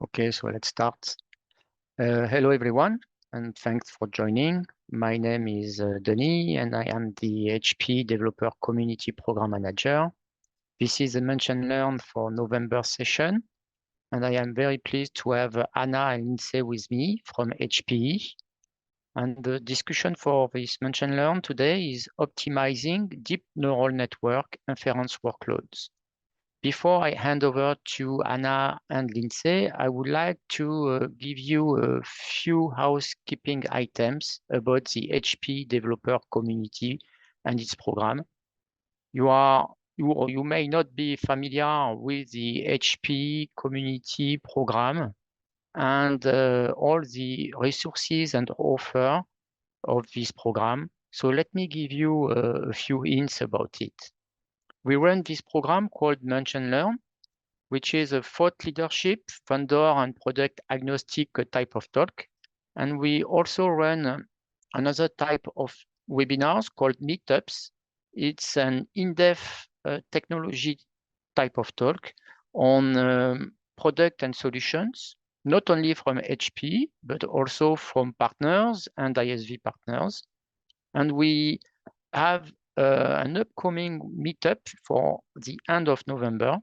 Okay, so let's start. Hello, everyone, and thanks for joining. My name is Denis, and I am the HP Developer Community Program Manager. This is the Mention Learn for November session, and I am very pleased to have Anna and Lindsay with me from HPE. And the discussion for this Mention Learn today is optimizing deep neural network inference workloads. Before I hand over to Anna and Lindsay, I would like to give you a few housekeeping items about the HP developer community and its program. You may not be familiar with the HP community program and all the resources and offer of this program. So let me give you a few hints about it. We run this program called Mention Learn, which is a thought leadership, vendor, and product agnostic type of talk. And we also run another type of webinars called meetups. It's an in-depth technology type of talk on product and solutions, not only from HP, but also from partners and ISV partners. And we have an upcoming meetup for the end of November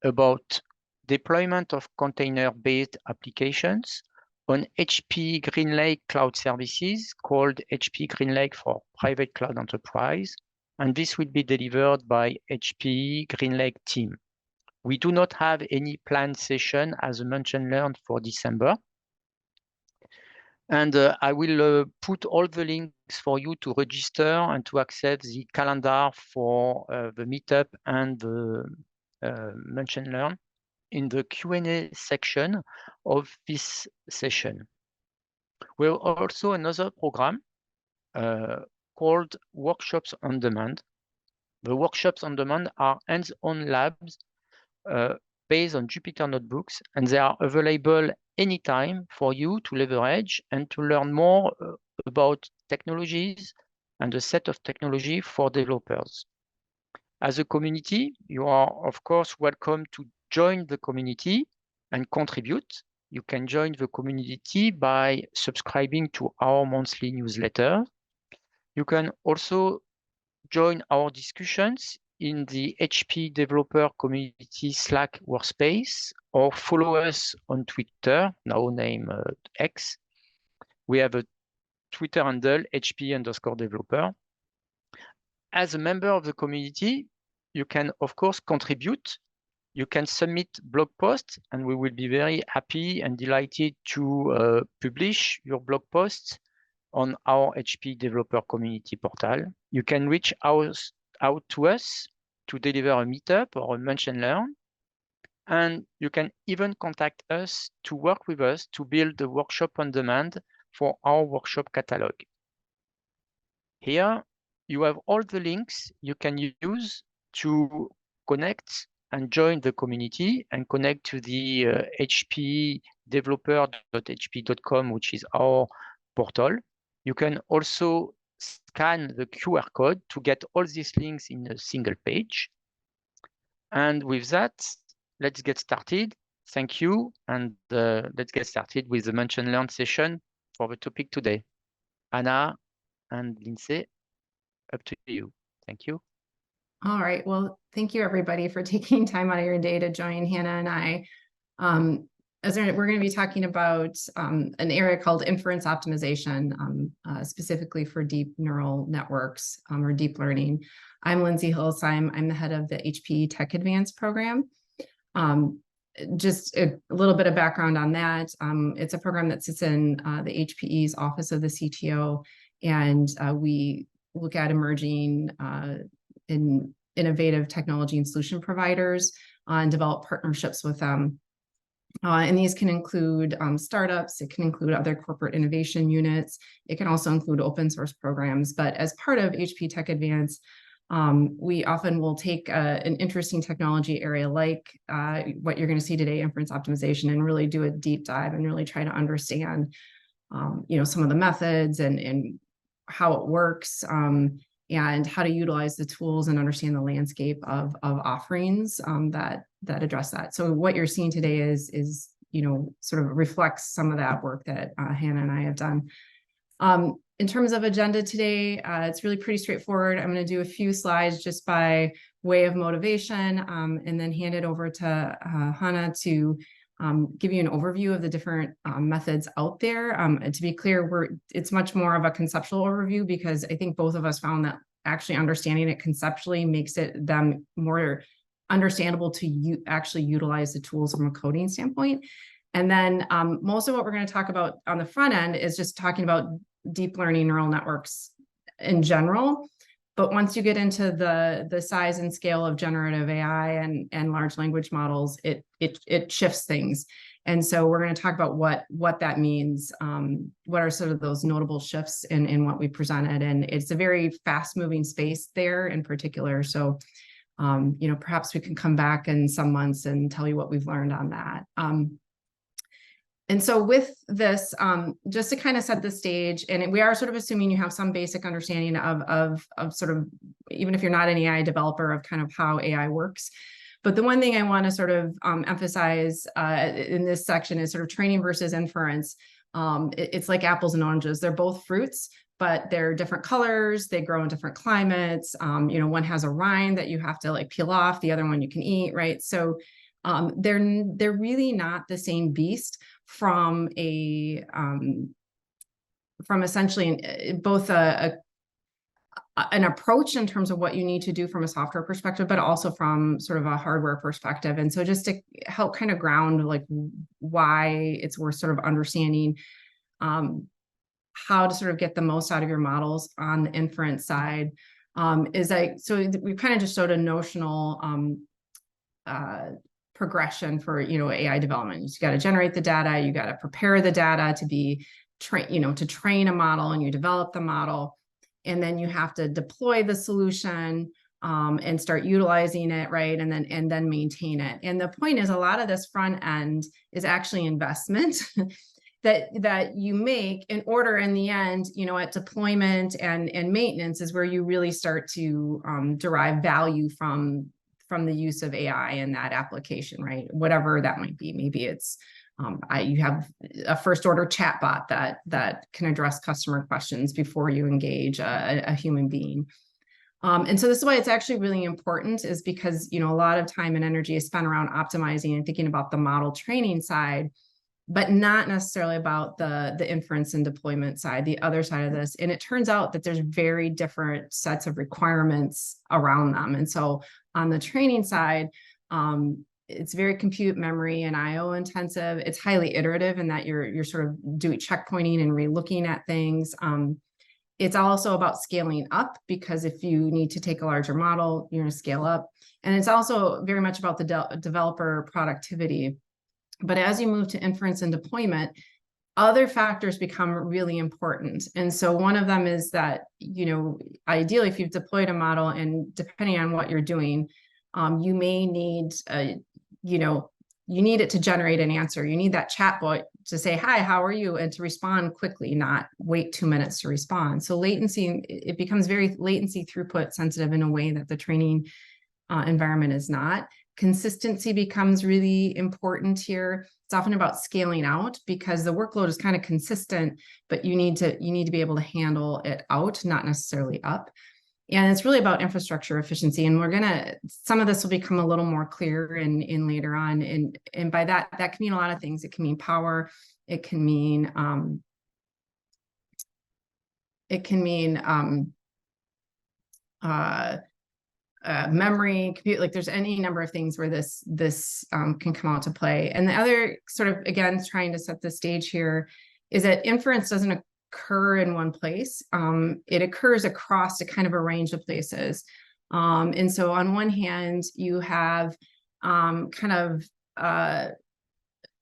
about deployment of container-based applications on HP GreenLake cloud services called HP GreenLake for Private Cloud Enterprise. And this will be delivered by HP GreenLake team. We do not have any planned session as a Mention Learn for December. And I will put all the links for you to register and to access the calendar for the meetup and the Mention Learn in the Q&A section of this session. We have also another program called Workshops on Demand. The Workshops on Demand are hands-on labs based on Jupyter notebooks, and they are available anytime for you to leverage and to learn more about technologies and a set of technology for developers. As a community, you are, of course, welcome to join the community and contribute. You can join the community by subscribing to our monthly newsletter. You can also join our discussions in the HP Developer Community Slack workspace or follow us on Twitter, now named X. We have a Twitter handle, HP_developer. As a member of the community, you can, of course, contribute. You can submit blog posts, and we will be very happy and delighted to publish your blog posts on our HP Developer Community portal. You can reach out to us to deliver a meetup or a Mention Learn. And you can even contact us to work with us to build a workshop on demand for our workshop catalog. Here, you have all the links you can use to connect and join the community and connect to the hpdeveloper.hp.com, which is our portal. You can also scan the QR code to get all these links in a single page. And with that, let's get started. Thank you. And let's get started with the Mention Learn session for the topic today. Anna and Lindsay, up to you. Thank you. All right. Well, thank you, everybody, for taking time out of your day to join Hannah and I. As we're going to be talking about an area called inference optimization, specifically for deep neural networks or deep learning. I'm Lindsay Hillesheim. I'm the head of the HPE Tech Advanced program. Just a little bit of background on that. It's a program that sits in the HPE's Office of the CTO, and we look at emerging innovative technology and solution providers and develop partnerships with them. And these can include startups, it can include other corporate innovation units, it can also include open source programs. But as part of HP Tech Advance, we often will take an interesting technology area like what you're going to see today, inference optimization, and really do a deep dive and really try to understand some of the methods and how it works, and how to utilize the tools and understand the landscape of offerings that address that. So what you're seeing today is sort of reflects some of that work that Hannah and I have done. In terms of agenda today, it's really pretty straightforward. I'm going to do a few slides just by way of motivation, and then hand it over to Hannah to give you an overview of the different methods out there. And to be clear, it's much more of a conceptual overview, because I think both of us found that actually understanding it conceptually makes them more understandable to actually utilize the tools from a coding standpoint. And then most of what we're going to talk about on the front end is just talking about deep learning neural networks in general. But once you get into the size and scale of generative AI and large language models, it shifts things. And so we're going to talk about what that means, what are sort of those notable shifts in what we presented. And it's a very fast moving space there in particular. So, perhaps we can come back in some months and tell you what we've learned on that. And so with this, just to kind of set the stage, and we are sort of assuming you have some basic understanding of sort of, even if you're not an AI developer, of kind of how AI works. But the one thing I want to sort of emphasize in this section is sort of training versus inference. It's like apples and oranges. They're both fruits, but they're different colors. They grow in different climates. One has a rind that you have to like peel off. The other one you can eat, right? So they're really not the same beast from essentially both an approach in terms of what you need to do from a software perspective, but also from sort of a hardware perspective. And so just to help kind of ground like why it's worth sort of understanding how to sort of get the most out of your models on the inference side, so we've kind of just showed a notional progression for AI development. You got to generate the data, you got to prepare the data to be to train a model, and you develop the model, and then you have to deploy the solution and start utilizing it, right? And then maintain it. And the point is, a lot of this front end is actually investment that you make in order, in the end, at deployment and maintenance is where you really start to derive value from the use of AI in that application, right? Whatever that might be. Maybe it's you have a first order chatbot that can address customer questions before you engage a human being. And so this is why it's actually really important, is because a lot of time and energy is spent around optimizing and thinking about the model training side, but not necessarily about the inference and deployment side, the other side of this. And it turns out that there's very different sets of requirements around them. And so on the training side, it's very compute, memory, and IO intensive. It's highly iterative in that you're sort of doing checkpointing and re-looking at things. It's also about scaling up, because if you need to take a larger model, you're going to scale up. And it's also very much about the developer productivity. But as you move to inference and deployment, other factors become really important. And so one of them is that, ideally, if you've deployed a model, and depending on what you're doing, you may need, you need it to generate an answer. You need that chatbot to say, hi, how are you? And to respond quickly, not wait 2 minutes to respond. So latency, it becomes very latency throughput sensitive in a way that the training environment is not. Consistency becomes really important here. It's often about scaling out, because the workload is kind of consistent, but you need to be able to handle it out, not necessarily up. And it's really about infrastructure efficiency. And some of this will become a little more clear in later on. And by that can mean a lot of things. It can mean power. It can mean memory, compute, like there's any number of things where this can come out to play. And the other sort of, again, trying to set the stage here, is that inference doesn't occur in one place. It occurs across a kind of a range of places. And so on one hand, you have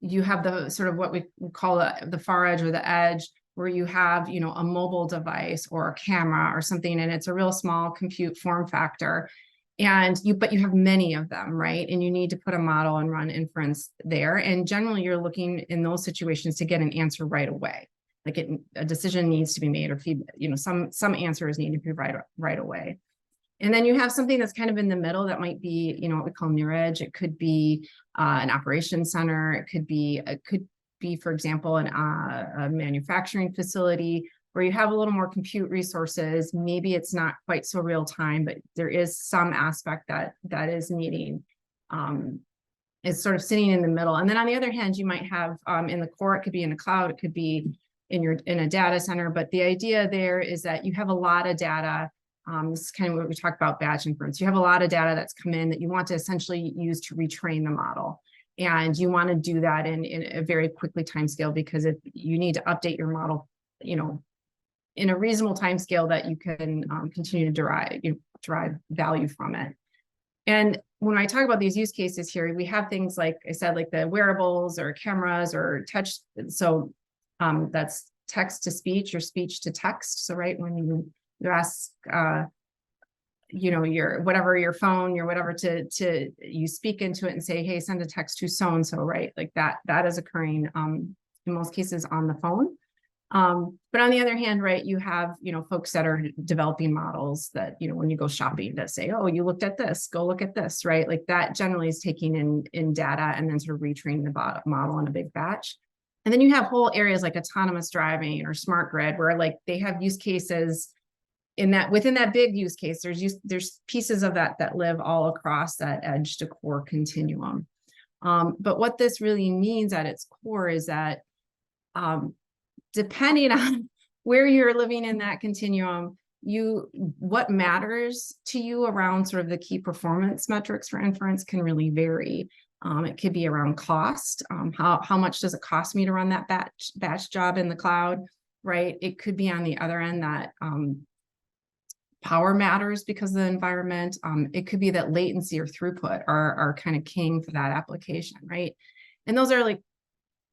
you have the sort of what we call the far edge or the edge, where you have, a mobile device or a camera or something, and it's a real small compute form factor. But you have many of them, right? And you need to put a model and run inference there. And generally you're looking in those situations to get an answer right away. Like a decision needs to be made, or some answers need to be right away. And then you have something that's kind of in the middle that might be, what we call near edge. It could be an operations center. It could be, for example, a manufacturing facility where you have a little more compute resources. Maybe it's not quite so real time, but there is some aspect that is needing. It's sort of sitting in the middle. And then on the other hand, you might have in the core, it could be in a cloud, it could be in a data center. But the idea there is that you have a lot of data. This is kind of what we talk about batch inference. You have a lot of data that's come in that you want to essentially use to retrain the model. And you want to do that in a very quickly time scale, because if you need to update your model, in a reasonable time scale that you can continue to derive value from it. And when I talk about these use cases here, we have things like I said, like the wearables or cameras or touch. So that's text to speech or speech to text. So right when you ask, your phone, your whatever to you speak into it and say, hey, send a text to so and so, right? Like that is occurring in most cases on the phone. But on the other hand, right, you have, folks that are developing models that, when you go shopping to say, oh, you looked at this, go look at this, right? Like that generally is taking in data and then sort of retraining the model in a big batch. And then you have whole areas like autonomous driving or smart grid where like they have use cases within that big use case, there's pieces of that live all across that edge to core continuum. But what this really means at its core is that depending on where you're living in that continuum, what matters to you around sort of the key performance metrics for inference can really vary. It could be around cost. How much does it cost me to run that batch job in the cloud, right? It could be on the other end that power matters because of the environment. It could be that latency or throughput are kind of king for that application, right? And those are like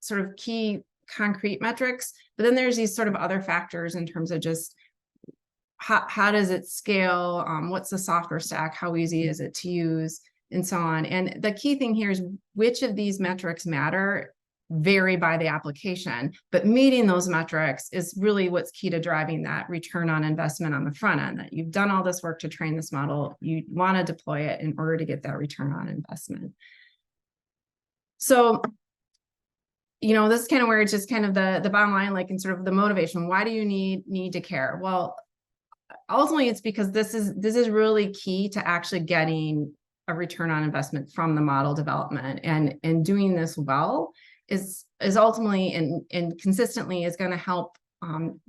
sort of key concrete metrics, but then there's these sort of other factors in terms of just how does it scale? What's the software stack? How easy is it to use? And so on. And the key thing here is which of these metrics matter vary by the application, but meeting those metrics is really what's key to driving that return on investment on the front end, that you've done all this work to train this model, you want to deploy it in order to get that return on investment. So this is kind of where it's just kind of the bottom line, like in sort of the motivation. Why do you need to care? Well, ultimately, it's because this is really key to actually getting a return on investment from the model development, and doing this well is ultimately and consistently is going to help an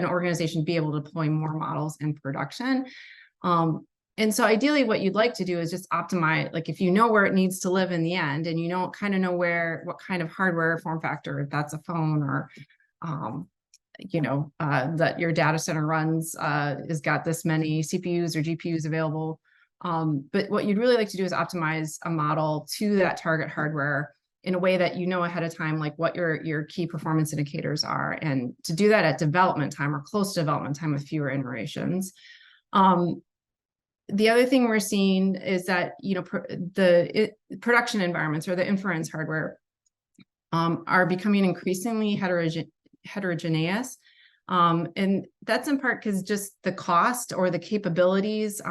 organization be able to deploy more models in production. And so ideally what you'd like to do is just optimize, like if you know where it needs to live in the end, and kind of know what kind of hardware form factor, if that's a phone or, that your data center runs, has got this many CPUs or GPUs available. But what you'd really like to do is optimize a model to that target hardware in a way that ahead of time, like what your key performance indicators are, and to do that at development time or close to development time with fewer iterations. The other thing we're seeing is that the production environments or the inference hardware are becoming increasingly heterogeneous, and that's in part because just the cost or the capabilities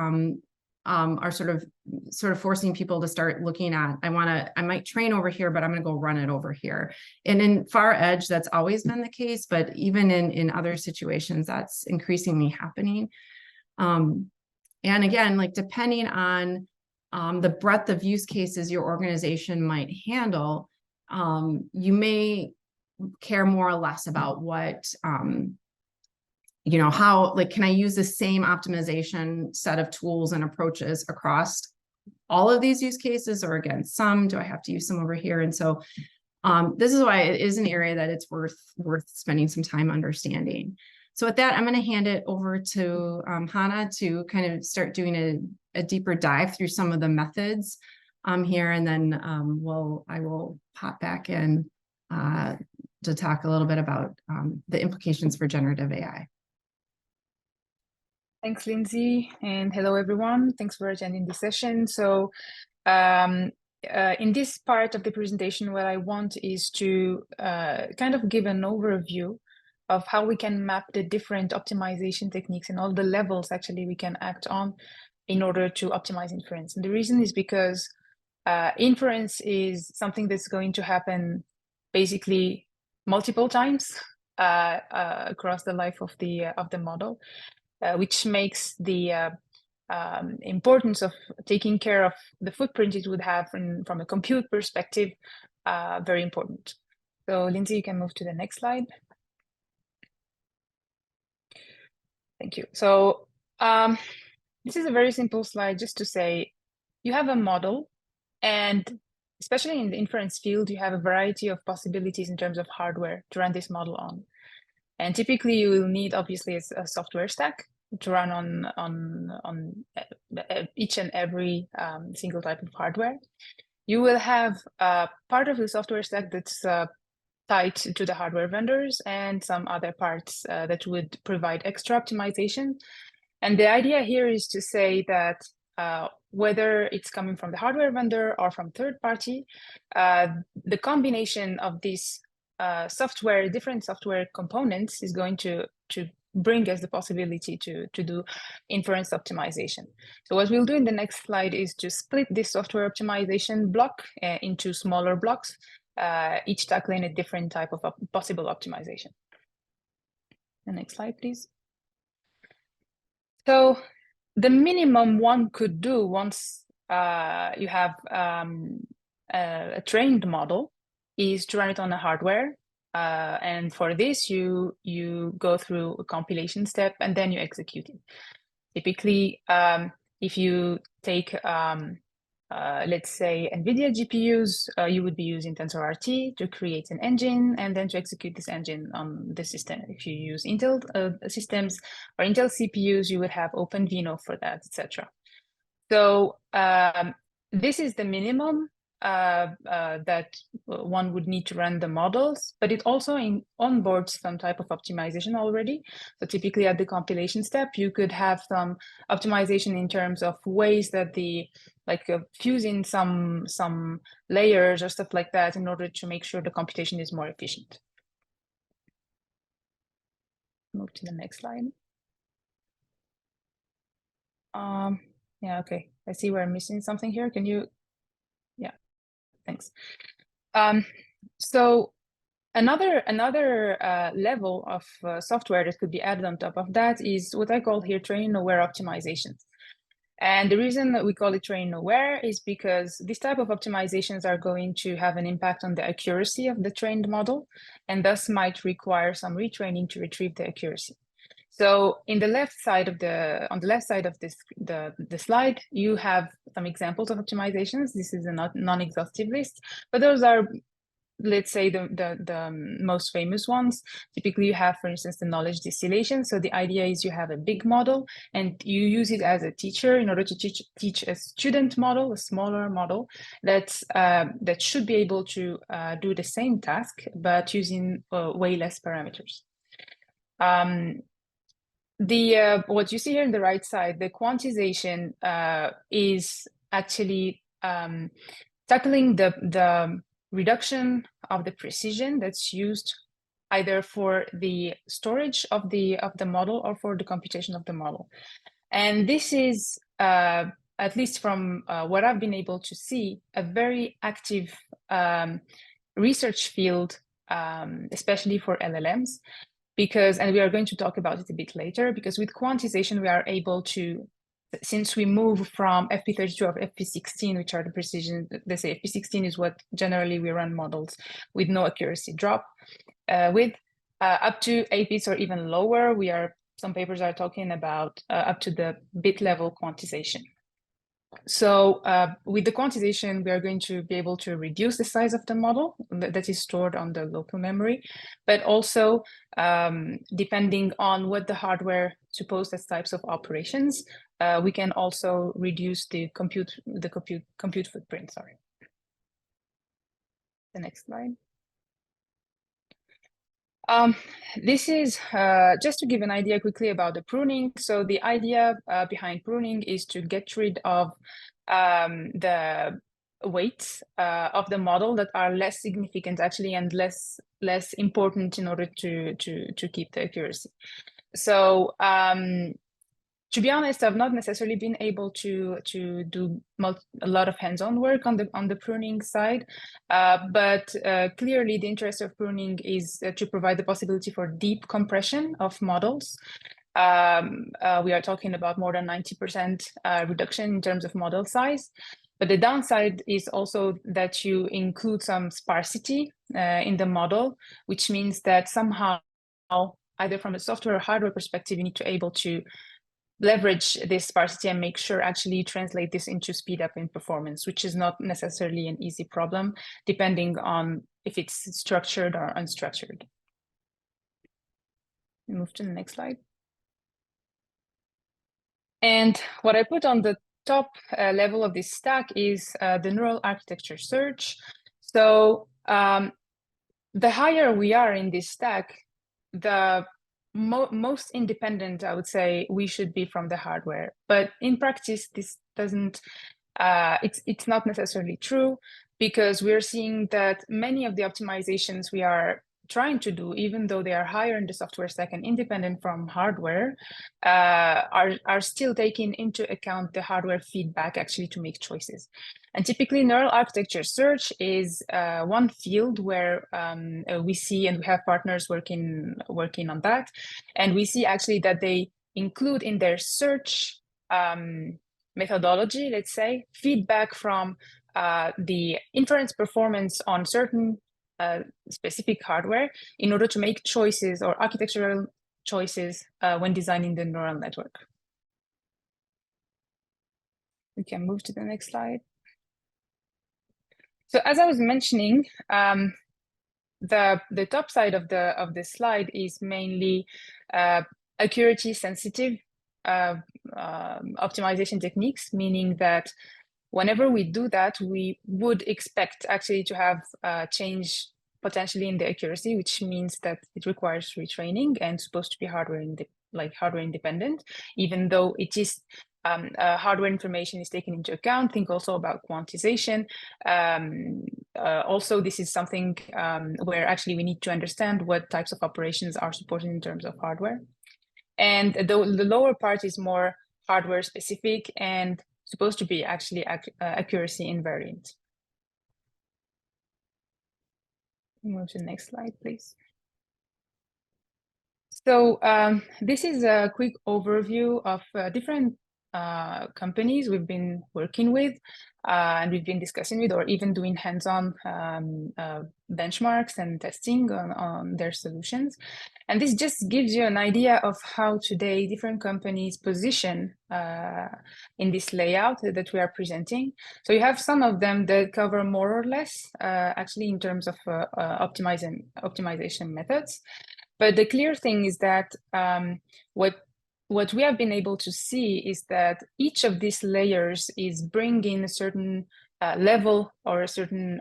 are sort of forcing people to start looking at, I might train over here, but I'm going to go run it over here. And in far edge, that's always been the case, but even in other situations, that's increasingly happening. And again, like depending on the breadth of use cases your organization might handle, you may care more or less about what, how, like, can I use the same optimization set of tools and approaches across all of these use cases, or again, do I have to use some over here? And so this is why it is an area that it's worth spending some time understanding. So with that, I'm going to hand it over to Hannah to kind of start doing a deeper dive through some of the methods here, and then I will pop back in to talk a little bit about the implications for generative AI. Thanks, Lindsay, and hello, everyone. Thanks for attending this session. So in this part of the presentation, what I want is to kind of give an overview of how we can map the different optimization techniques and all the levels actually we can act on in order to optimize inference. And the reason is because inference is something that's going to happen basically multiple times across the life of the model, which makes the importance of taking care of the footprint it would have from a compute perspective very important. So Lindsay, you can move to the next slide. Thank you. So this is a very simple slide just to say you have a model, and especially in the inference field, you have a variety of possibilities in terms of hardware to run this model on. And typically you will need obviously a software stack to run on each and every single type of hardware. You will have part of the software stack that's tied to the hardware vendors and some other parts that would provide extra optimization. And the idea here is to say that whether it's coming from the hardware vendor or from third party, the combination of these different software components is going to bring us the possibility to do inference optimization. So what we'll do in the next slide is to split this software optimization block into smaller blocks, each tackling a different type of possible optimization. The next slide, please. So the minimum one could do once you have a trained model is to run it on a hardware. And for this, you go through a compilation step and then you execute it. Typically, if you take, let's say, NVIDIA GPUs, you would be using TensorRT to create an engine and then to execute this engine on the system. If you use Intel systems or Intel CPUs, you would have OpenVINO for that, etc. So this is the minimum that one would need to run the models, but it also onboards some type of optimization already. So typically at the compilation step, you could have some optimization in terms of ways that fusing some layers or stuff like that in order to make sure the computation is more efficient. Move to the next slide. Yeah, okay. I see we're missing something here. Can you? Yeah, thanks. So another level of software that could be added on top of that is what I call here training-aware optimizations. And the reason that we call it training-aware is because this type of optimizations are going to have an impact on the accuracy of the trained model, and thus might require some retraining to retrieve the accuracy. So on the left side of the slide, you have some examples of optimizations. This is a non-exhaustive list, but those are, let's say, the most famous ones. Typically, you have, for instance, the knowledge distillation. So the idea is you have a big model and you use it as a teacher in order to teach a student model, a smaller model that should be able to do the same task, but using way less parameters. What you see here on the right side, the quantization is actually tackling the reduction of the precision that's used either for the storage of the model or for the computation of the model. And this is, at least from what I've been able to see, a very active research field, especially for LLMs. Because, and we are going to talk about it a bit later, because with quantization, we are able to, since we move from FP32 or FP16, which are the precision, let's say FP16 is what generally we run models with no accuracy drop with, up to 8 bits or even lower. Some papers are talking about up to the bit level quantization. So with the quantization, we are going to be able to reduce the size of the model that is stored on the local memory, but also depending on what the hardware supposed as types of operations, we can also reduce the compute footprint. Sorry. The next slide. This is just to give an idea quickly about the pruning. So the idea behind pruning is to get rid of the weights of the model that are less significant actually and less important in order to keep the accuracy. So to be honest, I've not necessarily been able to do a lot of hands-on work on the pruning side, but clearly the interest of pruning is to provide the possibility for deep compression of models. We are talking about more than 90% reduction in terms of model size. But the downside is also that you include some sparsity in the model, which means that somehow, either from a software or hardware perspective, you need to be able to leverage this sparsity and make sure actually translate this into speed up in performance, which is not necessarily an easy problem, depending on if it's structured or unstructured. Move to the next slide. And what I put on the top level of this stack is the neural architecture search. So the higher we are in this stack, the most independent, I would say, we should be from the hardware. But in practice, this doesn't, it's not necessarily true, because we're seeing that many of the optimizations we are trying to do, even though they are higher in the software stack and independent from hardware, are still taking into account the hardware feedback actually to make choices. And typically, neural architecture search is one field where we see, and we have partners working on that, and we see actually that they include in their search methodology, let's say, feedback from the inference performance on certain specific hardware in order to make choices or architectural choices when designing the neural network. We can move to the next slide. So as I was mentioning, the top side of the slide is mainly accuracy sensitive optimization techniques, meaning that whenever we do that, we would expect actually to have change potentially in the accuracy, which means that it requires retraining and supposed to be hardware independent, even though it is hardware information is taken into account. Think also about quantization. Also, this is something where actually we need to understand what types of operations are supported in terms of hardware. And the lower part is more hardware specific and supposed to be actually accuracy invariant. Move to the next slide, please. So this is a quick overview of different companies we've been working with and we've been discussing with, or even doing hands-on benchmarks and testing on their solutions. And this just gives you an idea of how today different companies position in this layout that we are presenting. So you have some of them that cover more or less actually in terms of optimization methods. But the clear thing is that what we have been able to see is that each of these layers is bringing a certain level or a certain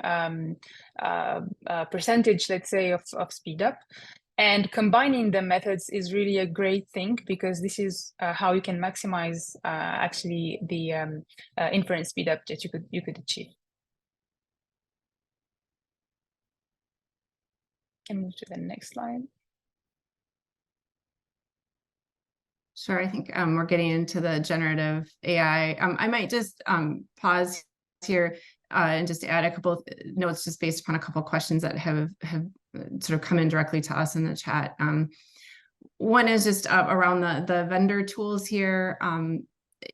percentage, let's say, of speed up. And combining the methods is really a great thing, because this is how you can maximize actually the inference speed up that you could achieve. Can move to the next slide. Sure, I think we're getting into the generative AI. I might just pause here and just add a couple of notes just based upon a couple of questions that have sort of come in directly to us in the chat. One is just around the vendor tools here.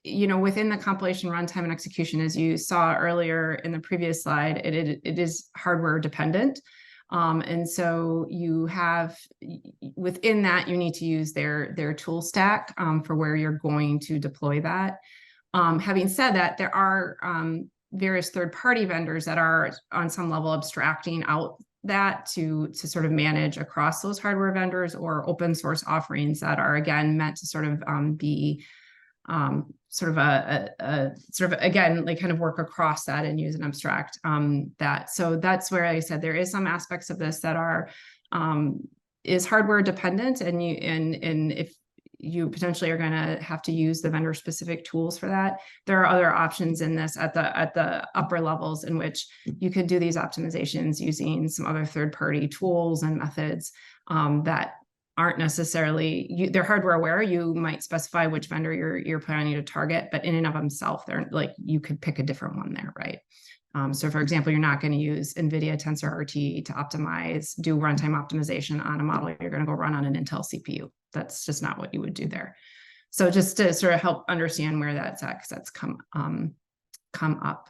You know, within the compilation, runtime, and execution, as you saw earlier in the previous slide, it is hardware dependent. And so you have, within that, you need to use their tool stack for where you're going to deploy that. Having said that, there are various third-party vendors that are on some level abstracting out that to sort of manage across those hardware vendors, or open source offerings that are, again, meant to sort of be sort of again, like kind of work across that and use an abstract that. So that's where I said there is some aspects of this that are is hardware dependent, and if you potentially are going to have to use the vendor specific tools for that. There are other options in this at the upper levels in which you could do these optimizations using some other third-party tools and methods that aren't necessarily, they're hardware aware. You might specify which vendor you're planning to target, but in and of themselves, they're like, you could pick a different one there, right? So for example, you're not going to use NVIDIA TensorRT to do runtime optimization on a model. You're going to go run on an Intel CPU. That's just not what you would do there. So just to sort of help understand where that's at, because that's come up.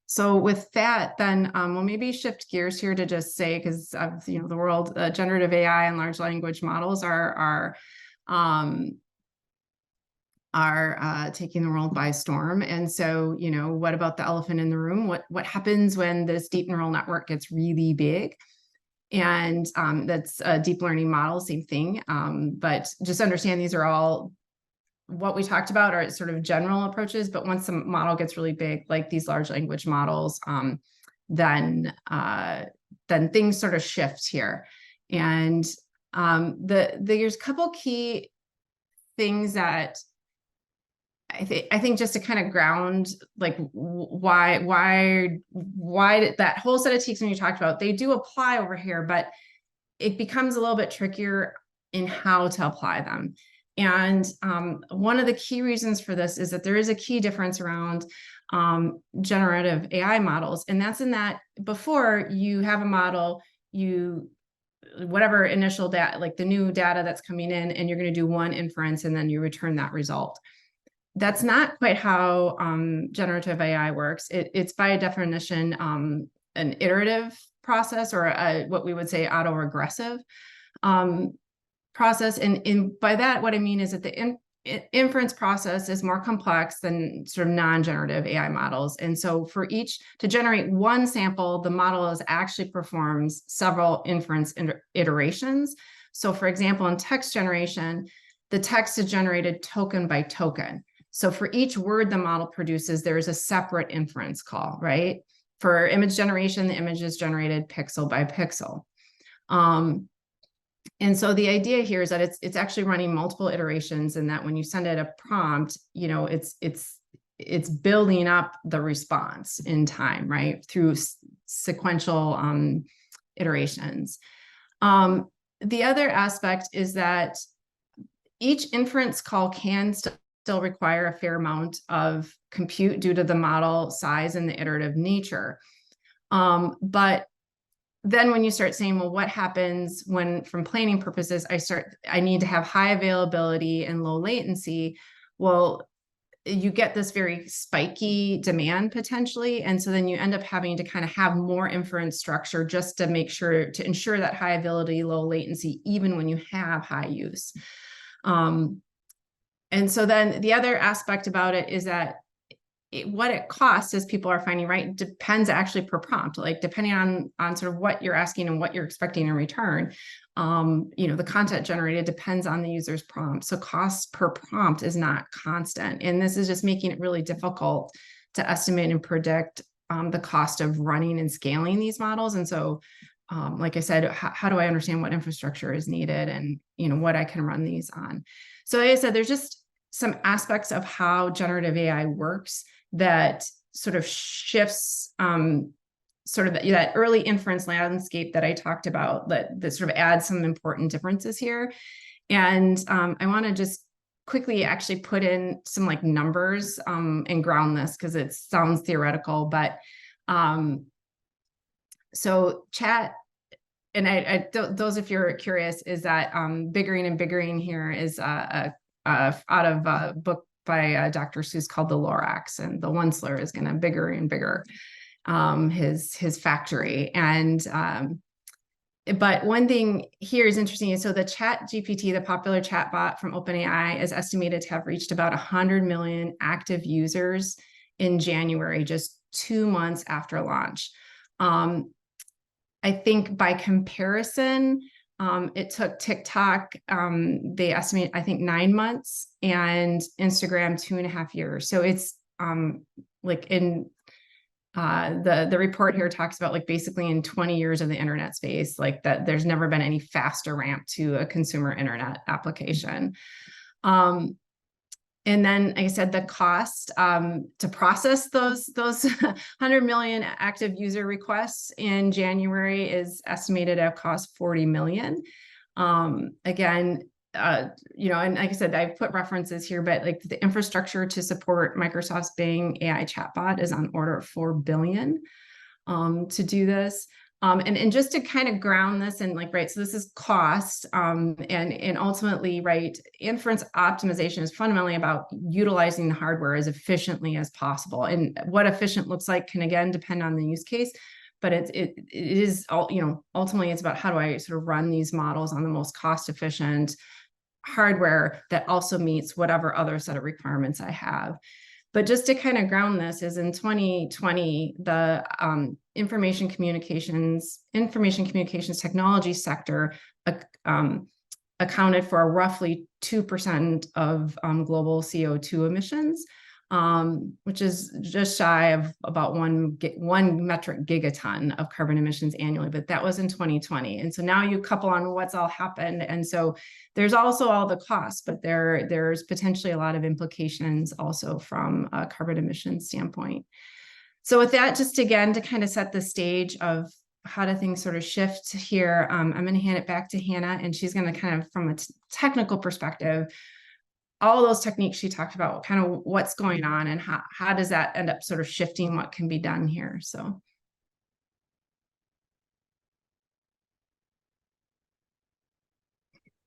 So with that, then we'll maybe shift gears here to just say, because of the world, generative AI and large language models are taking the world by storm. And so, what about the elephant in the room? What happens when this deep neural network gets really big? And that's a deep learning model, same thing. But just understand these are all what we talked about are sort of general approaches. But once the model gets really big, like these large language models, then things sort of shift here. And there's a couple key things that I think just to kind of ground, like why that whole set of techniques when you talked about, they do apply over here, but it becomes a little bit trickier in how to apply them. And one of the key reasons for this is that there is a key difference around generative AI models. And that's in that before you have a model, whatever initial data, like the new data that's coming in, and you're going to do one inference and then you return that result. That's not quite how generative AI works. It's by definition an iterative process, or what we would say autoregressive process. And by that, what I mean is that the inference process is more complex than sort of non-generative AI models. And so to generate one sample, the model actually performs several inference iterations. So for example, in text generation, the text is generated token by token. So for each word the model produces, there is a separate inference call, right? For image generation, the image is generated pixel by pixel. And so the idea here is that it's actually running multiple iterations, and that when you send it a prompt, it's building up the response in time, right? Through sequential iterations. The other aspect is that each inference call can still require a fair amount of compute due to the model size and the iterative nature. But then when you start saying, well, what happens when, from planning purposes, I need to have high availability and low latency? Well, you get this very spiky demand potentially. And so then you end up having to kind of have more inference structure just to ensure that high availability, low latency, even when you have high use. And so then the other aspect about it is that what it costs, as people are finding, right, depends actually per prompt, like depending on sort of what you're asking and what you're expecting in return. The content generated depends on the user's prompt. So cost per prompt is not constant. And this is just making it really difficult to estimate and predict the cost of running and scaling these models. And so, like I said, how do I understand what infrastructure is needed and, what I can run these on? So like I said, there's just some aspects of how generative AI works that sort of shifts sort of that early inference landscape that I talked about, that sort of adds some important differences here. And I want to just quickly actually put in some like numbers and ground this, because it sounds theoretical, but so chat, and those, if you're curious, is that biggering and biggering here is out of a book by Dr. Seuss called The Lorax, and the one slur is going to bigger and bigger his factory. And but one thing here is interesting. So the Chat GPT, the popular chatbot from OpenAI, is estimated to have reached about 100 million active users in January, just 2 months after launch. I think by comparison, it took TikTok, they estimate, I think, 9 months, and Instagram 2.5 years. So it's like The report here talks about like basically in 20 years of the internet space, like that there's never been any faster ramp to a consumer internet application. And then, like I said, the cost to process those 100 million active user requests in January is estimated to cost 40 million. Again, you know, and like I said, I've put references here, but like the infrastructure to support Microsoft's Bing AI chatbot is on order of 4 billion to do this. And just to kind of ground this and like, right, so this is cost and ultimately, right, inference optimization is fundamentally about utilizing the hardware as efficiently as possible. And what efficient looks like can, again, depend on the use case, but it is, you know, ultimately it's about how do I sort of run these models on the most cost efficient hardware that also meets whatever other set of requirements I have. But just to kind of ground this is in 2020, the information communications technology sector accounted for roughly 2% of global CO2 emissions, which is just shy of about one metric gigaton of carbon emissions annually, but that was in 2020. And so now you couple on what's all happened. And so there's also all the costs, but there's potentially a lot of implications also from a carbon emissions standpoint. So with that, just again, to kind of set the stage of how do things sort of shift here, I'm going to hand it back to Hannah, and she's going to kind of, from a technical perspective, all those techniques she talked about, kind of what's going on and how does that end up sort of shifting what can be done here. So.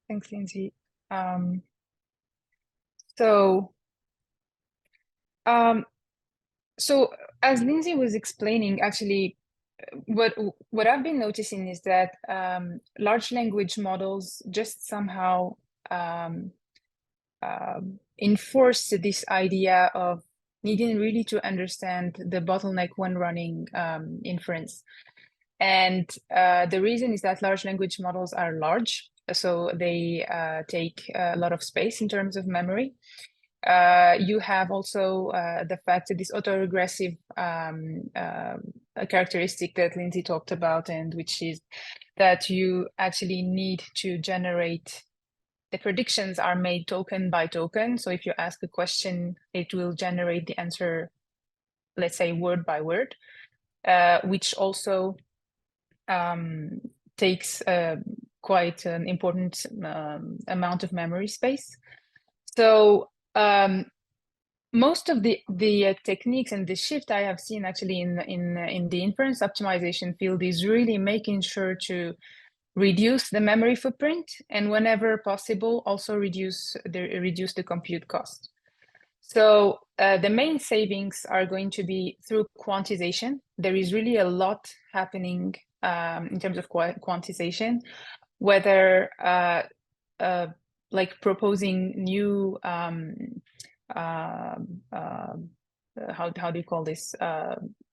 Thanks, Lindsay. So as Lindsay was explaining, actually, what I've been noticing is that large language models just somehow enforce this idea of needing really to understand the bottleneck when running inference. And the reason is that large language models are large, so they take a lot of space in terms of memory. You have also the fact that this autoregressive characteristic that Lindsay talked about, and which is that you actually need to generate, the predictions are made token by token. So if you ask a question, it will generate the answer, let's say word by word, which also takes quite an important amount of memory space. So most of the techniques and the shift I have seen actually in the inference optimization field is really making sure to reduce the memory footprint, and whenever possible, also reduce the compute cost. So the main savings are going to be through quantization. There is really a lot happening in terms of quantization, whether like proposing new how do you call this,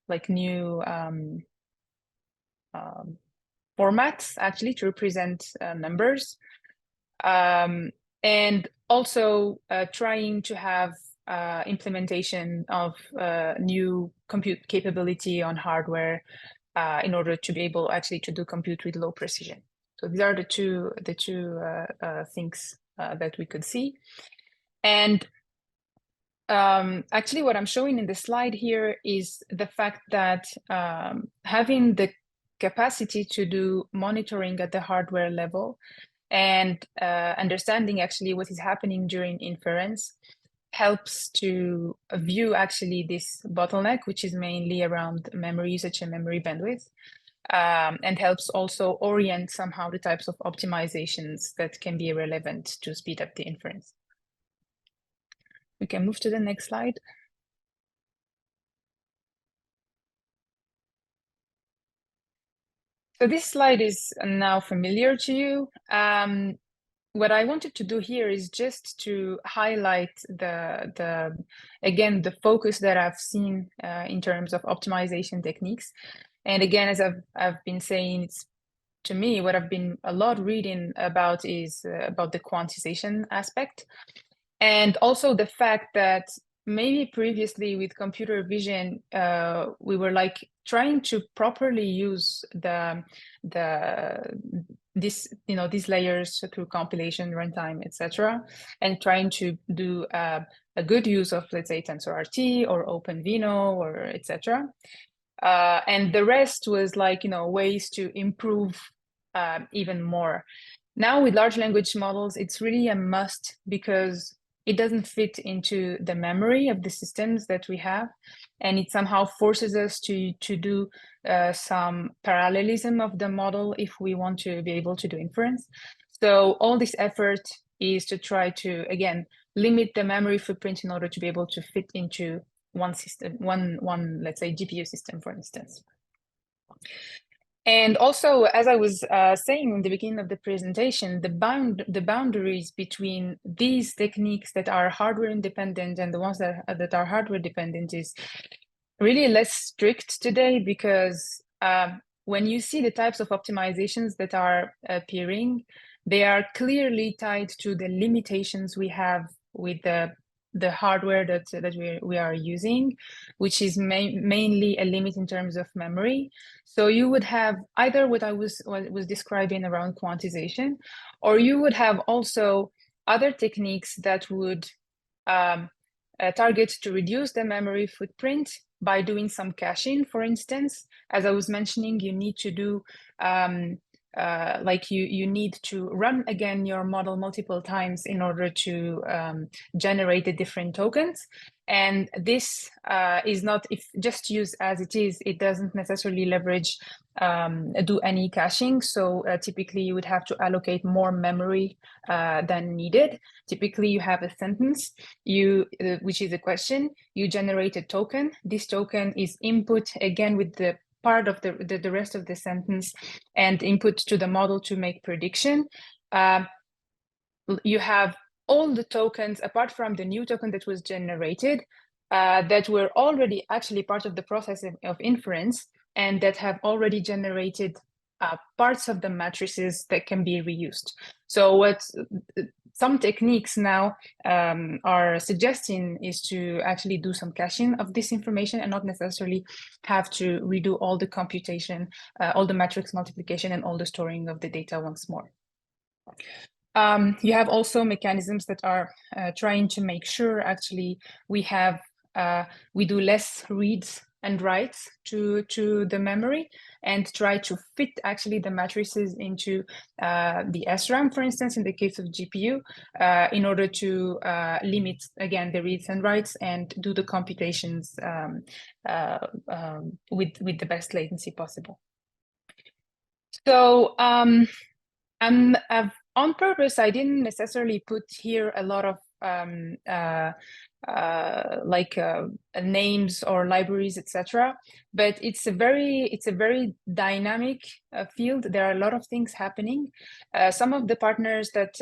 like new formats actually to represent numbers, and also trying to have implementation of new compute capability on hardware in order to be able actually to do compute with low precision. So these are the two things that we could see. And actually what I'm showing in the slide here is the fact that having the capacity to do monitoring at the hardware level and understanding actually what is happening during inference helps to view actually this bottleneck, which is mainly around memory usage and memory bandwidth, and helps also orient somehow the types of optimizations that can be relevant to speed up the inference. We can move to the next slide. So this slide is now familiar to you. What I wanted to do here is just to highlight again, the focus that I've seen in terms of optimization techniques. And again, as I've been saying, it's, to me, what I've been a lot reading about is about the quantization aspect. And also the fact that maybe previously with computer vision, we were like trying to properly use these layers through compilation, runtime, etc., and trying to do a good use of, let's say, TensorRT or OpenVINO or etc. And the rest was like, ways to improve even more. Now with large language models, it's really a must because it doesn't fit into the memory of the systems that we have. And it somehow forces us to do some parallelism of the model if we want to be able to do inference. So all this effort is to try to, again, limit the memory footprint in order to be able to fit into one system, one let's say GPU system, for instance. And also, as I was saying in the beginning of the presentation, the boundaries between these techniques that are hardware independent and the ones that are hardware dependent is really less strict today, because when you see the types of optimizations that are appearing, they are clearly tied to the limitations we have with the hardware that we are using, which is mainly a limit in terms of memory. So you would have either what I was describing around quantization, or you would have also other techniques that would target to reduce the memory footprint by doing some caching, for instance. As I was mentioning, you need to do you need to run again your model multiple times in order to generate the different tokens. And this is not, if just used as it is, it doesn't necessarily leverage, do any caching. So typically you would have to allocate more memory than needed. Typically you have a sentence, which is a question, you generate a token. This token is input again with the part of the rest of the sentence and input to the model to make prediction. You have all the tokens apart from the new token that was generated that were already actually part of the process of inference and that have already generated parts of the matrices that can be reused. So what some techniques now are suggesting is to actually do some caching of this information and not necessarily have to redo all the computation, all the matrix multiplication and all the storing of the data once more. You have also mechanisms that are trying to make sure actually we do less reads and writes to the memory and try to fit actually the matrices into the SRAM, for instance, in the case of GPU, in order to limit, again, the reads and writes and do the computations with the best latency possible. So on purpose, I didn't necessarily put here a lot of names or libraries, etc. But it's a very dynamic field. There are a lot of things happening. Some of the partners that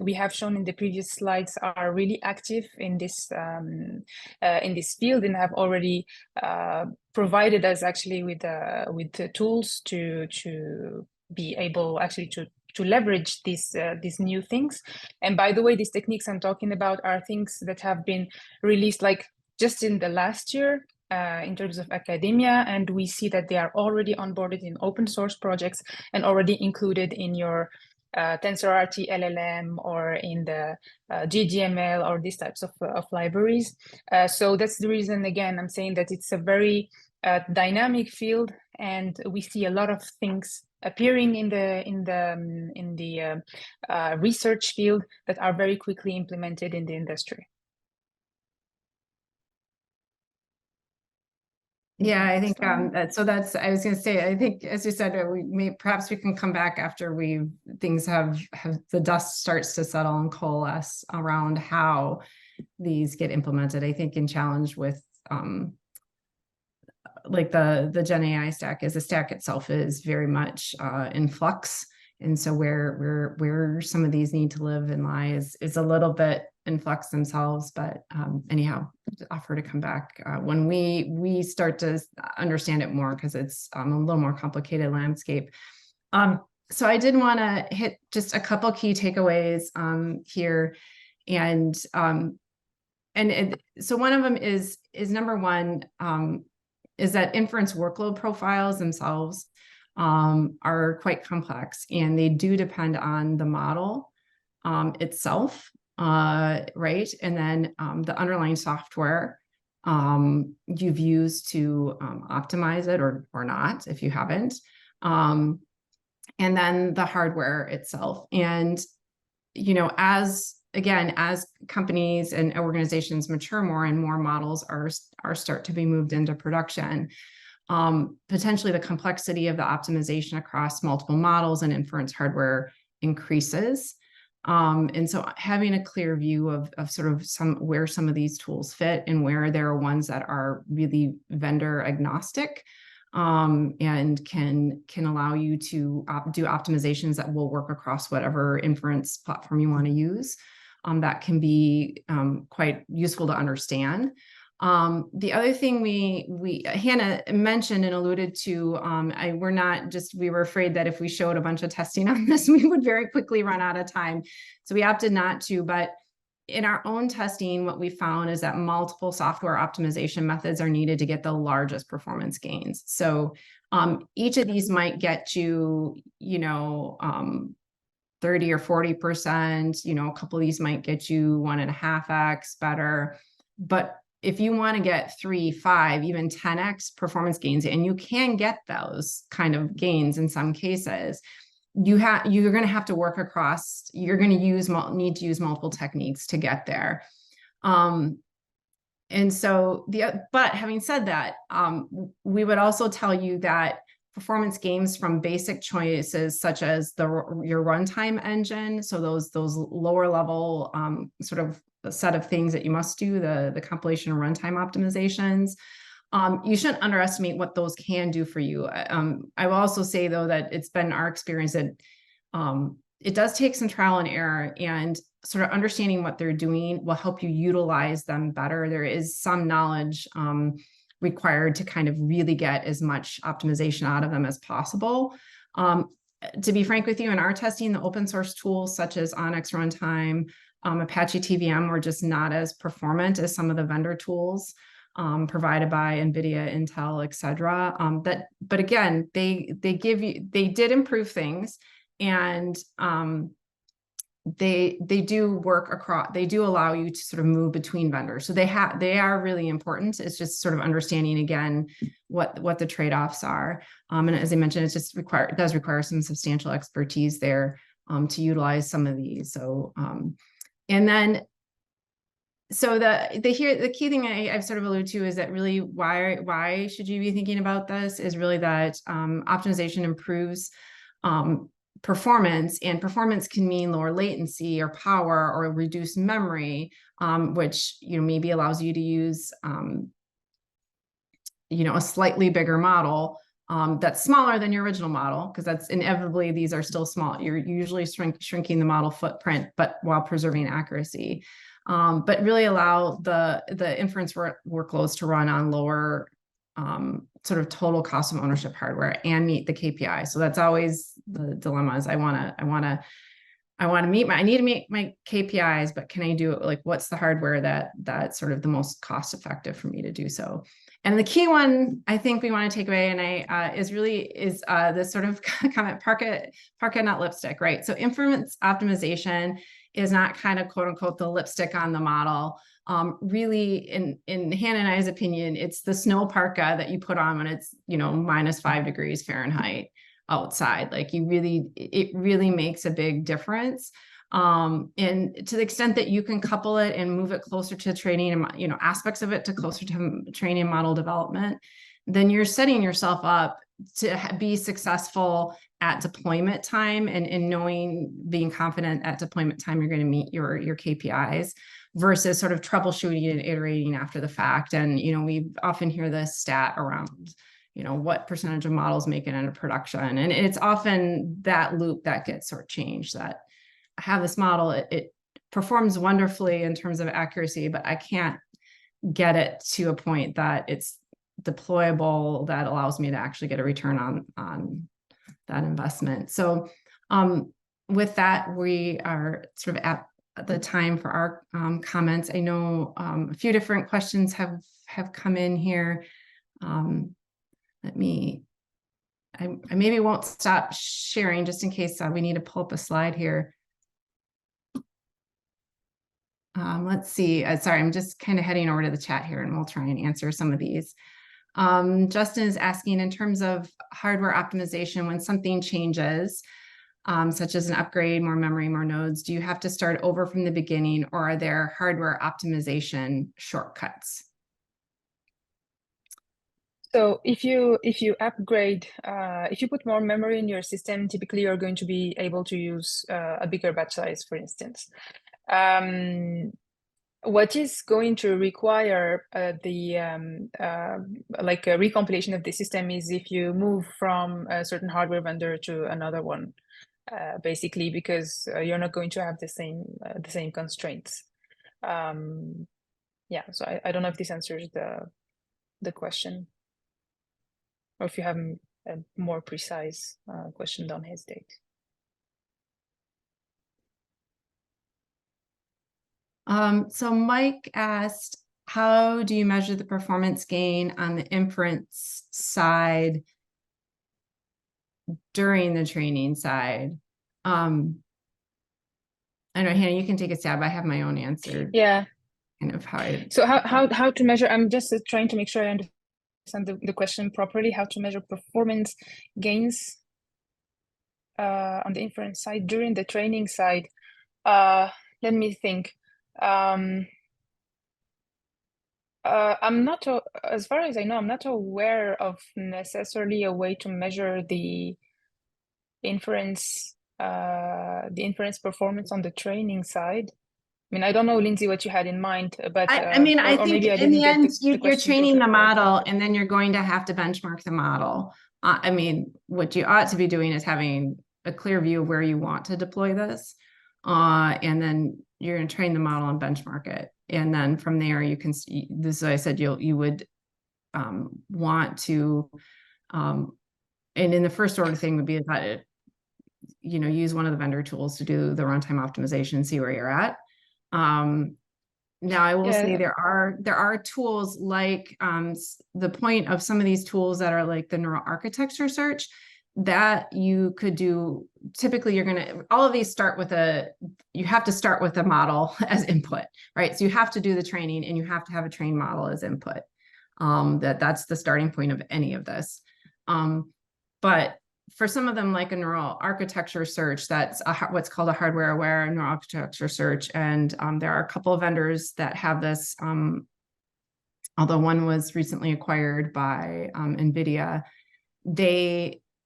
we have shown in the previous slides are really active in this field and have already provided us actually with the tools to be able actually to leverage these new things. And by the way, these techniques I'm talking about are things that have been released like just in the last year in terms of academia, and we see that they are already onboarded in open source projects and already included in your TensorRT LLM or in the GGML or these types of libraries. So that's the reason, again, I'm saying that it's a very dynamic field, and we see a lot of things appearing in the research field that are very quickly implemented in the industry. Yeah, I think so. That's, I was going to say, I think, as you said, perhaps we can come back after things have the dust starts to settle and coalesce around how these get implemented. I think in challenge with like the Gen AI stack is the stack itself is very much in flux. And so where some of these need to live and lie is a little bit in flux themselves. But anyhow, offer to come back when we start to understand it more, because it's a little more complicated landscape. So I did want to hit just a couple key takeaways here. And so one of them is number one, is that inference workload profiles themselves are quite complex, and they do depend on the model itself, right? And then the underlying software you've used to optimize it or not, if you haven't. And then the hardware itself. And, you know, as companies and organizations mature more and more models are start to be moved into production, potentially the complexity of the optimization across multiple models and inference hardware increases. And so having a clear view of sort of where some of these tools fit and where there are ones that are really vendor agnostic, and can allow you to do optimizations that will work across whatever inference platform you want to use. That can be quite useful to understand. The other thing Hannah mentioned and alluded to, we were afraid that if we showed a bunch of testing on this, we would very quickly run out of time. So we opted not to, but in our own testing, what we found is that multiple software optimization methods are needed to get the largest performance gains. So each of these might get you, 30 or 40%, a couple of these might get you 1.5x better. But if you want to get 3, 5, even 10x performance gains, and you can get those kind of gains in some cases, you're going to have to work across, you're going to need to use multiple techniques to get there. And so but having said that, we would also tell you that performance gains from basic choices such as your runtime engine, so those lower level sort of set of things that you must do, the compilation and runtime optimizations, you shouldn't underestimate what those can do for you. I will also say, though, that it's been our experience that it does take some trial and error, and sort of understanding what they're doing will help you utilize them better. There is some knowledge required to kind of really get as much optimization out of them as possible. To be frank with you, in our testing, the open source tools such as Onyx Runtime, Apache TVM were just not as performant as some of the vendor tools provided by NVIDIA, Intel, et cetera. But again, they did improve things, and they do work across, they do allow you to sort of move between vendors. So they are really important. It's just sort of understanding again what the trade-offs are. And as I mentioned, it does require some substantial expertise there to utilize some of these. So and then so the key thing I've sort of alluded to is that really why should you be thinking about this is really that optimization improves performance, and performance can mean lower latency or power or reduced memory, which maybe allows you to use a slightly bigger model that's smaller than your original model, because that's inevitably, these are still small. You're usually shrinking the model footprint, but while preserving accuracy. But really allow the inference workloads to run on lower sort of total cost of ownership hardware and meet the KPI. So that's always the dilemma, is I need to meet my KPIs, but can I do it? Like, what's the hardware that's sort of the most cost effective for me to do so? And the key one I think we want to take away is this sort of comment, parka not lipstick, right? So inference optimization is not kind of quote unquote the lipstick on the model. Really, in Hannah and I's opinion, it's the snow parka that you put on when it's -5 degrees Fahrenheit outside. Like, it really makes a big difference. And to the extent that you can couple it and move it closer to training and aspects of it to closer to training model development, then you're setting yourself up to be successful at deployment time, and being confident at deployment time you're going to meet your KPIs, versus sort of troubleshooting and iterating after the fact. And we often hear this stat around what percentage of models make it into production, and it's often that loop that gets sort of changed, that I have this model, it performs wonderfully in terms of accuracy, but I can't get it to a point that it's deployable that allows me to actually get a return on that investment. So with that, we are sort of at the time for our comments. I know a few different questions have come in here. Let me, I maybe won't stop sharing just in case we need to pull up a slide here. Let's see. Sorry, I'm just kind of heading over to the chat here and we'll try and answer some of these. Justin is asking, in terms of hardware optimization, when something changes, such as an upgrade, more memory, more nodes, do you have to start over from the beginning, or are there hardware optimization shortcuts? So if you upgrade, if you put more memory in your system, typically you're going to be able to use a bigger batch size, for instance. What is going to require like a recompilation of the system is if you move from a certain hardware vendor to another one, basically, because you're not going to have the same constraints. Yeah, so I don't know if this answers the question, or if you have a more precise question, don't hesitate. So Mike asked, how do you measure the performance gain on the inference side during the training side? I know, Hannah, you can take a stab. I have my own answer. Yeah. Kind of how I... So how to measure? I'm just trying to make sure I understand the question properly. How to measure performance gains on the inference side during the training side? Let me think. I'm not, as far as I know, I'm not aware of necessarily a way to measure the inference performance on the training side. I mean, I don't know, Lindsay, what you had in mind, but I mean, I think maybe I in the end, you're training the model, correctly. and then you're going to have to benchmark the model. I mean, what you ought to be doing is having a clear view of where you want to deploy this, and then you're going to train the model and benchmark it, and then from there you can. This is what I said. You would want to, and in the first order thing would be that use one of the vendor tools to do the runtime optimization, see where you're at. Now I will say there are tools like the point of some of these tools that are like the neural architecture search that you could do. Typically all of these start with you have to start with a model as input, right? So you have to do the training and you have to have a trained model as input. That's the starting point of any of this. But for some of them, like a neural architecture search, that's what's called a hardware-aware neural architecture search. And there are a couple of vendors that have this, although one was recently acquired by NVIDIA.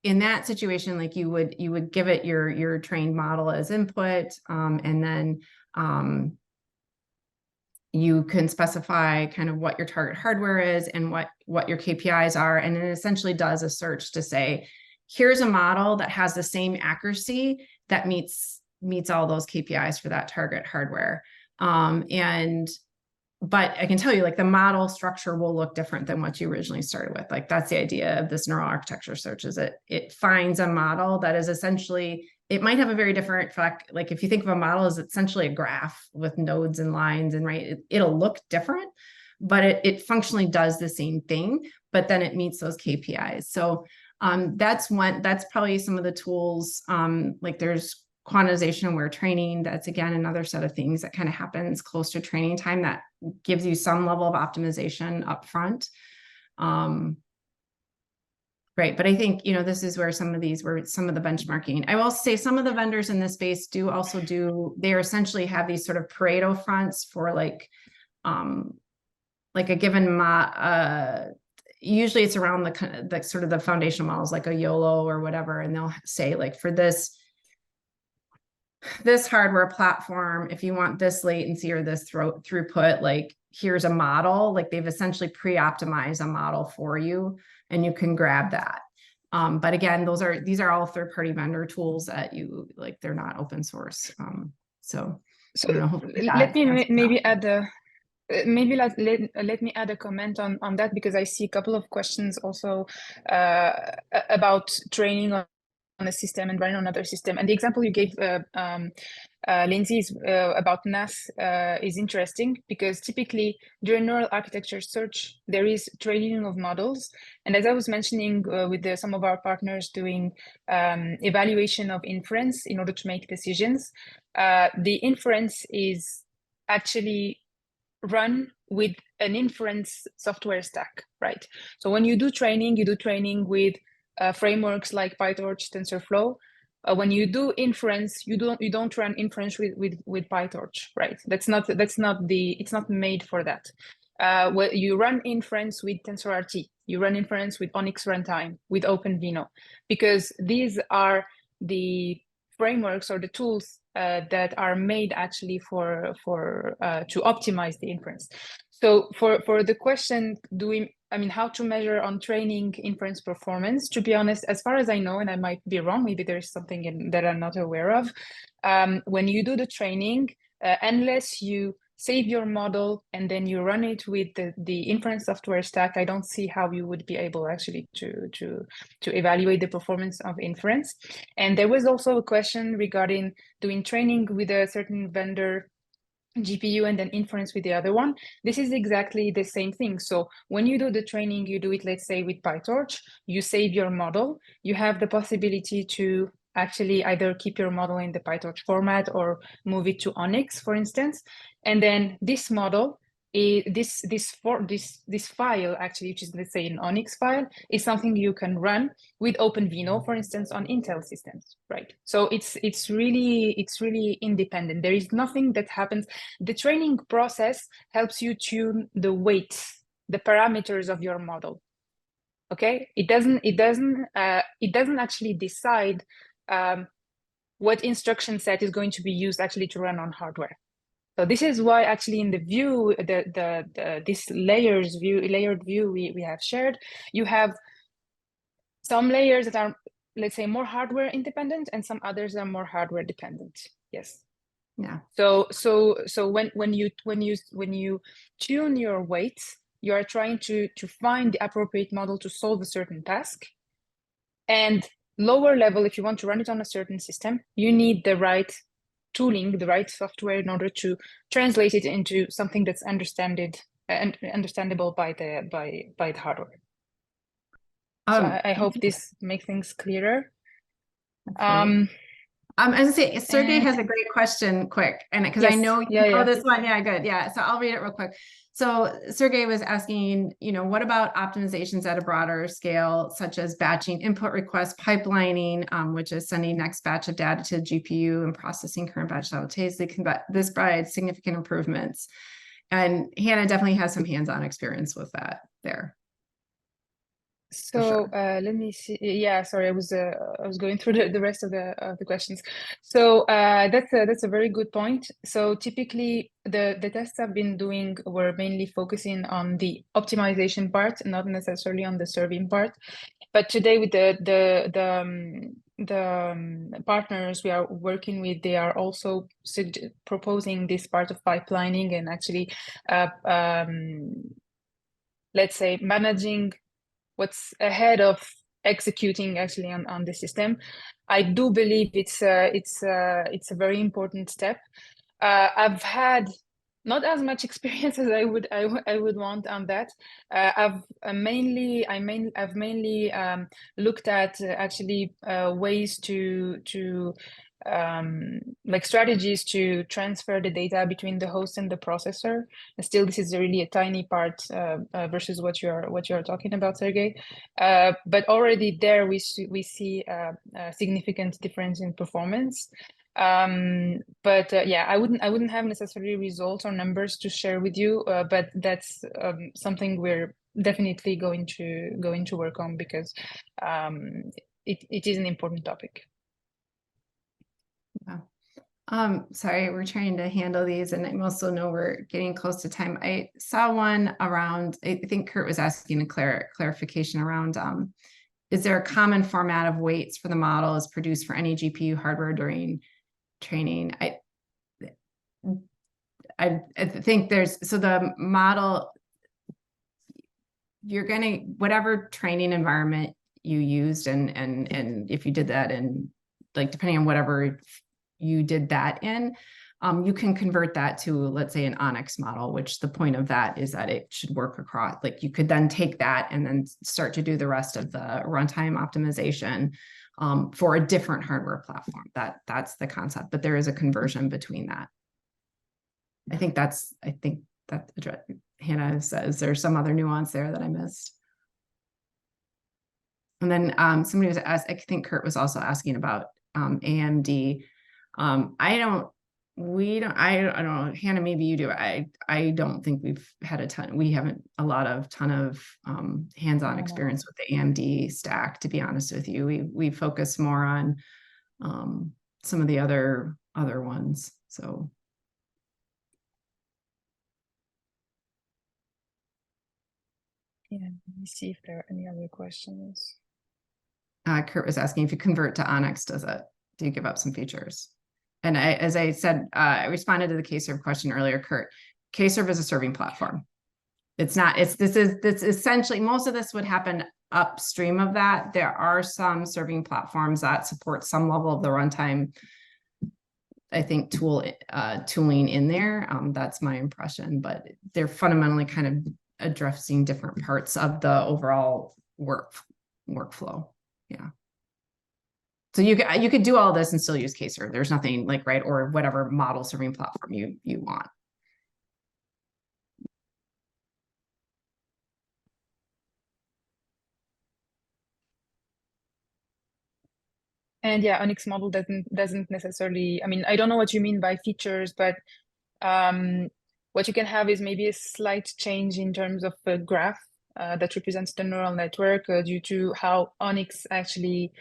In that situation, like you would give it your trained model as input, and then you can specify kind of what your target hardware is and what your KPIs are. And it essentially does a search to say, here's a model that has the same accuracy that meets all those KPIs for that target hardware. But I can tell you, like, the model structure will look different than what you originally started with. Like, that's the idea of this neural architecture search, is it finds a model that is essentially, it might have a very different fact. Like, if you think of a model as essentially a graph with nodes and lines, and it'll look different, but it functionally does the same thing, but then it meets those KPIs. So that's probably some of the tools. Like, there's quantization aware training. That's, again, another set of things that kind of happens close to training time that gives you some level of optimization up front. Right. But I think, this is where some of the benchmarking. I will say some of the vendors in this space they essentially have these sort of Pareto fronts for like a given usually it's around the sort of the foundational models, like a YOLO or whatever. And they'll say, like, for this hardware platform, if you want this latency or this throughput, like, here's a model. Like, they've essentially pre-optimized a model for you, and you can grab that. But again, these are all third-party vendor tools that they're not open source. So I don't know, let me maybe add let me add a comment on that, because I see a couple of questions also about training on a system and run it on another system. And the example you gave, Lindsay, about NAS is interesting, because typically during neural architecture search, there is training of models. And as I was mentioning, with some of our partners doing evaluation of inference in order to make decisions, the inference is actually run with an inference software stack, right? So when you do training with frameworks like PyTorch, TensorFlow. When you do inference, you don't run inference with PyTorch, right? It's not made for that. Well, you run inference with TensorRT, you run inference with Onyx Runtime, with OpenVINO, because these are the frameworks or the tools that are made actually for to optimize the inference. So for the question, how to measure on training inference performance? To be honest, as far as I know, and I might be wrong, maybe there's something that I'm not aware of. When you do the training, unless you save your model and then you run it with the inference software stack, I don't see how you would be able actually to evaluate the performance of inference. And there was also a question regarding doing training with a certain vendor GPU and then inference with the other one. This is exactly the same thing. So when you do the training, you do it, let's say, with PyTorch, you save your model, you have the possibility to actually either keep your model in the PyTorch format or move it to Onyx, for instance. And then this model, this file actually, which is, let's say, an Onyx file, is something you can run with OpenVINO, for instance, on Intel systems, right? So it's really independent. There is nothing that happens. The training process helps you tune the weights, the parameters of your model. Okay, it doesn't actually decide what instruction set is going to be used actually to run on hardware. So this is why actually in the view, this layered view we have shared, you have some layers that are, let's say, more hardware independent, and some others are more hardware dependent. Yes. Yeah. So when you tune your weights, you are trying to find the appropriate model to solve a certain task. And lower level, if you want to run it on a certain system, you need the right tooling, the right software in order to translate it into something that's understandable by the hardware. So I hope this makes things clearer. I was gonna say, Sergey has a great question, quick, and because yes, I know you know this one. Yeah, good. Yeah, so I'll read it real quick. So Sergey was asking, what about optimizations at a broader scale, such as batching input request pipelining, which is sending next batch of data to the GPU and processing current batch simultaneously. This provides significant improvements. And Hannah definitely has some hands-on experience with that there. So let me see. Yeah, sorry, I was going through the rest of the questions. So that's a very good point. So typically the tests I've been doing were mainly focusing on the optimization part, not necessarily on the serving part. But today with the partners we are working with, they are also proposing this part of pipelining and actually, let's say, managing what's ahead of executing actually on the system. I do believe it's a very important step. I've had not as much experience as I would want on that. I've mainly looked at actually ways to like strategies to transfer the data between the host and the processor. And still, this is really a tiny part versus what you're talking about, Sergey. But already there we see a significant difference in performance. But yeah, I wouldn't have necessarily results or numbers to share with you, but that's something we're definitely going to work on, because it is an important topic. Yeah. Sorry, we're trying to handle these, and I also know we're getting close to time. I saw one around, I think Kurt was asking a clarification around, is there a common format of weights for the model as produced for any GPU hardware during training? I think so the model, whatever training environment you used, and if you did that in, like, depending on whatever you did that in, you can convert that to, let's say, an Onyx model, which the point of that is that it should work across, like you could then take that and then start to do the rest of the runtime optimization for a different hardware platform. That's the concept, but there is a conversion between that. I think that Hannah says there's some other nuance there that I missed. And then somebody was asked, I think Kurt was also asking about AMD. I don't know, Hannah, maybe you do. I don't think we've had we haven't a ton of hands-on experience with the AMD stack, to be honest with you. We focus more on some of the other ones. So yeah, let me see if there are any other questions. Kurt was asking, if you convert to Onyx, do you give up some features? And as I said, I responded to the Kserve question earlier, Kurt. Kserve is a serving platform. It's not, it's essentially, most of this would happen upstream of that. There are some serving platforms that support some level of the runtime, I think, tooling in there. That's my impression, but they're fundamentally kind of addressing different parts of the overall workflow. Yeah. So you could do all this and still use Kserve. There's nothing like, right, or whatever model serving platform you want. And yeah, Onyx model doesn't necessarily, I mean, I don't know what you mean by features, but what you can have is maybe a slight change in terms of a graph that represents the neural network due to how Onyx actually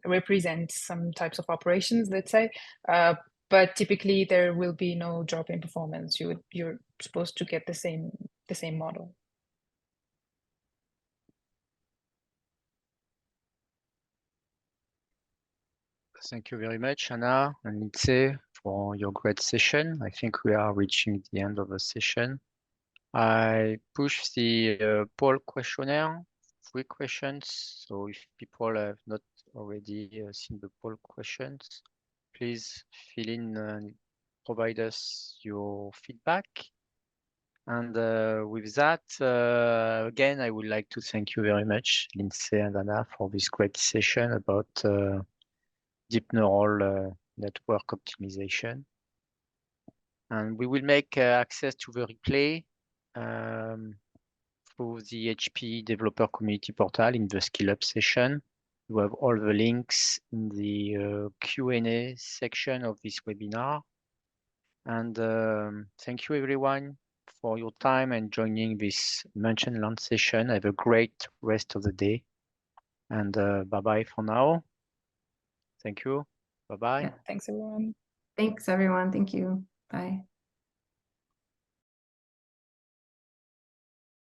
represents some types of operations, let's say. But typically there will be no drop in performance. You're supposed to get the same model. Thank you very much, Anna and Lindsay, for your great session. I think we are reaching the end of the session. I push the poll questionnaire, 3 questions. So if people have not already seen the poll questions, please fill in and provide us your feedback. And with that, again, I would like to thank you very much, Lindsay and Anna, for this great session about deep neural network optimization. And we will make access to the replay through the HP Developer Community Portal in the Skill Up session. You have all the links in the Q&A section of this webinar. And thank you everyone for your time and joining this Munch and Learn session. Have a great rest of the day. And bye-bye for now. Thank you. Bye-bye. Yeah, thanks everyone. Thanks everyone. Thank you. Bye.